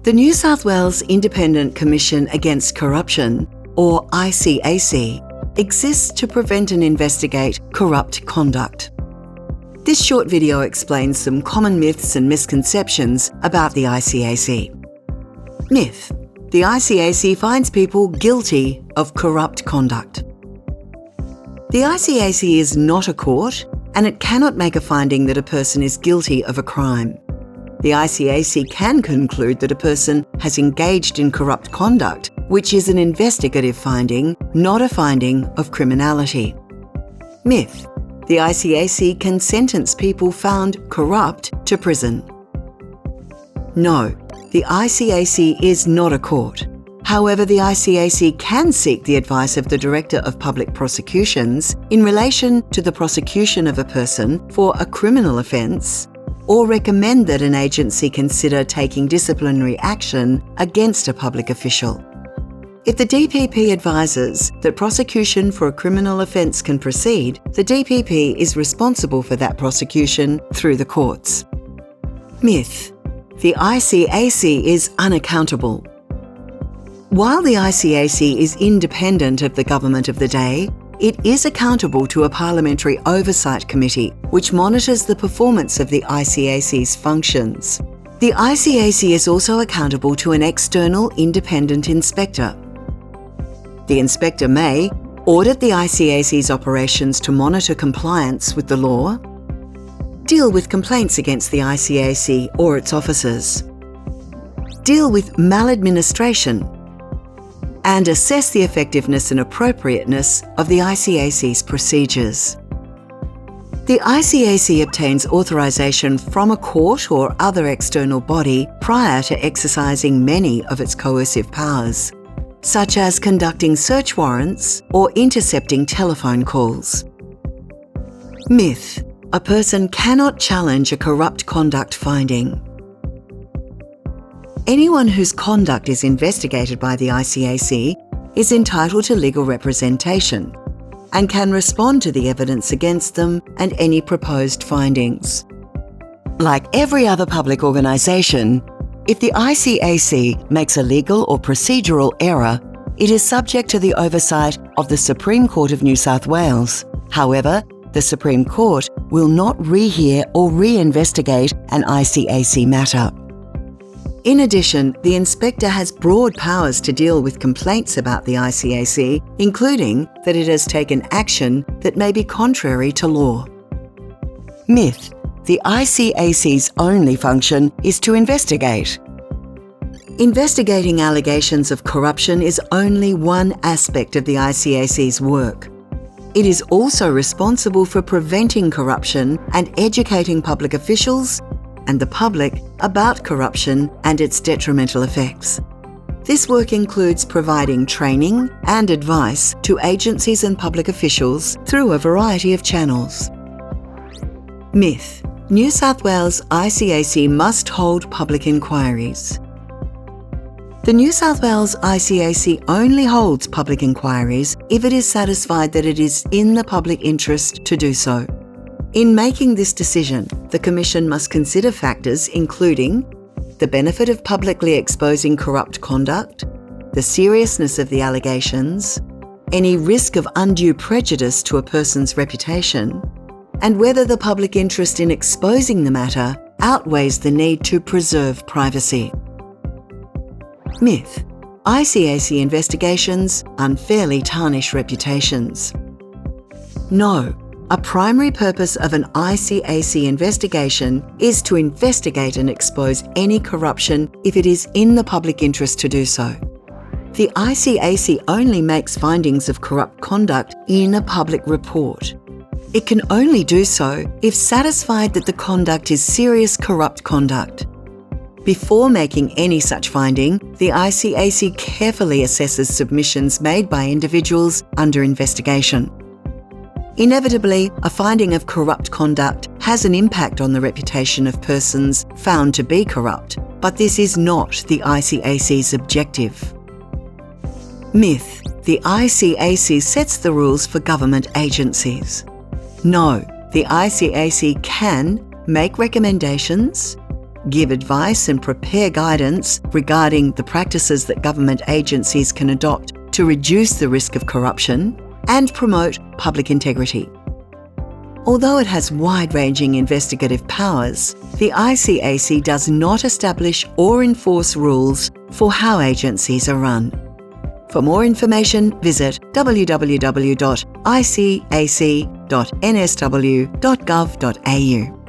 The New South Wales Independent Commission Against Corruption, or ICAC, exists to prevent and investigate corrupt conduct. This short video explains some common myths and misconceptions about the ICAC. Myth: the ICAC finds people guilty of corrupt conduct. The ICAC is not a court, and it cannot make a finding that a person is guilty of a crime. The ICAC can conclude that a person has engaged in corrupt conduct, which is an investigative finding, not a finding of criminality. Myth: the ICAC can sentence people found corrupt to prison. No, the ICAC is not a court. However, the ICAC can seek the advice of the Director of Public Prosecutions in relation to the prosecution of a person for a criminal offence, or recommend that an agency consider taking disciplinary action against a public official. If the DPP advises that prosecution for a criminal offence can proceed, the DPP is responsible for that prosecution through the courts. Myth: the ICAC is unaccountable. While the ICAC is independent of the government of the day, it is accountable to a Parliamentary Oversight Committee, which monitors the performance of the ICAC's functions. The ICAC is also accountable to an external independent inspector. The inspector may audit the ICAC's operations to monitor compliance with the law, deal with complaints against the ICAC or its officers, deal with maladministration, and assess the effectiveness and appropriateness of the ICAC's procedures. The ICAC obtains authorisation from a court or other external body prior to exercising many of its coercive powers, such as conducting search warrants or intercepting telephone calls. Myth: a person cannot challenge a corrupt conduct finding. Anyone whose conduct is investigated by the ICAC is entitled to legal representation and can respond to the evidence against them and any proposed findings. Like every other public organisation, if the ICAC makes a legal or procedural error, it is subject to the oversight of the Supreme Court of New South Wales. However, the Supreme Court will not rehear or re-investigate an ICAC matter. In addition, the inspector has broad powers to deal with complaints about the ICAC, including that it has taken action that may be contrary to law. Myth: the ICAC's only function is to investigate. Investigating allegations of corruption is only one aspect of the ICAC's work. It is also responsible for preventing corruption and educating public officials and the public about corruption and its detrimental effects. This work includes providing training and advice to agencies and public officials through a variety of channels. Myth: New South Wales ICAC must hold public inquiries. The New South Wales ICAC only holds public inquiries if it is satisfied that it is in the public interest to do so. In making this decision, the Commission must consider factors including the benefit of publicly exposing corrupt conduct, the seriousness of the allegations, any risk of undue prejudice to a person's reputation, and whether the public interest in exposing the matter outweighs the need to preserve privacy. Myth: ICAC investigations unfairly tarnish reputations. No. A primary purpose of an ICAC investigation is to investigate and expose any corruption if it is in the public interest to do so. The ICAC only makes findings of corrupt conduct in a public report. It can only do so if satisfied that the conduct is serious corrupt conduct. Before making any such finding, the ICAC carefully assesses submissions made by individuals under investigation. Inevitably, a finding of corrupt conduct has an impact on the reputation of persons found to be corrupt, but this is not the ICAC's objective. Myth: the ICAC sets the rules for government agencies. No, the ICAC can make recommendations, give advice and prepare guidance regarding the practices that government agencies can adopt to reduce the risk of corruption, and promote public integrity. Although it has wide-ranging investigative powers, the ICAC does not establish or enforce rules for how agencies are run. For more information, visit www.icac.nsw.gov.au.